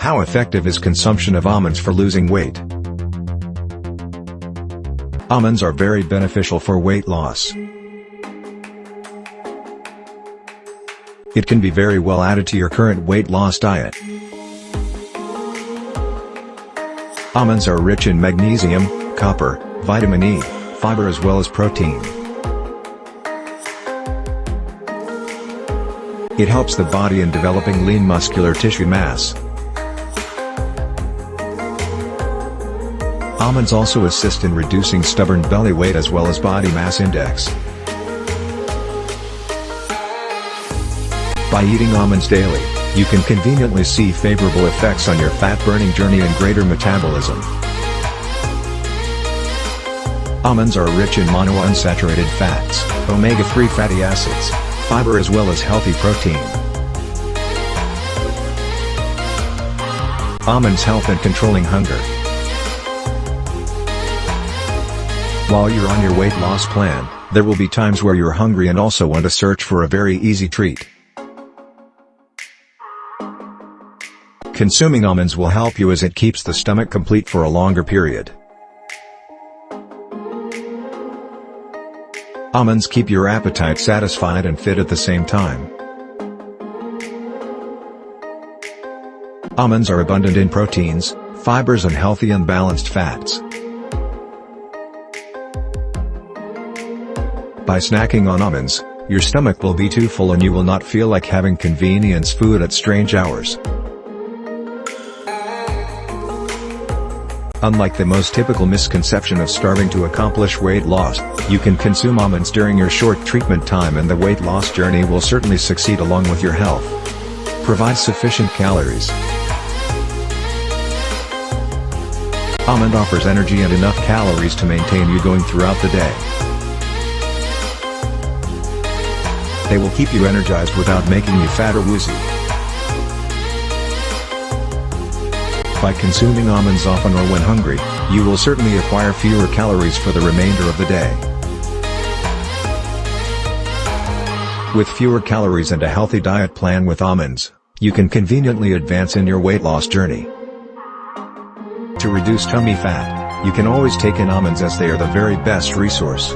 How effective is consumption of almonds for losing weight? Almonds are very beneficial for weight loss. It can be very well added to your current weight loss diet. Almonds are rich in magnesium, copper, vitamin E, fiber as well as protein. It helps the body in developing lean muscular tissue mass. Almonds also assist in reducing stubborn belly weight as well as body mass index. By eating almonds daily, you can conveniently see favorable effects on your fat-burning journey and greater metabolism. Almonds are rich in monounsaturated fats, omega-3 fatty acids, fiber as well as healthy protein. Almonds help in controlling hunger. While you're on your weight loss plan, there will be times where you're hungry and also want to search for a very easy treat. Consuming almonds will help you as it keeps the stomach complete for a longer period. Almonds keep your appetite satisfied and fit at the same time. Almonds are abundant in proteins, fibers and healthy and balanced fats. By snacking on almonds, your stomach will be too full and you will not feel like having convenience food at strange hours. Unlike the most typical misconception of starving to accomplish weight loss, you can consume almonds during your short treatment time and the weight loss journey will certainly succeed along with your health. Provide sufficient calories. Almond offers energy and enough calories to maintain you going throughout the day. They will keep you energized without making you fat or woozy. By consuming almonds often or when hungry, you will certainly acquire fewer calories for the remainder of the day. With fewer calories and a healthy diet plan with almonds, you can conveniently advance in your weight loss journey. To reduce tummy fat, you can always take in almonds as they are the very best resource.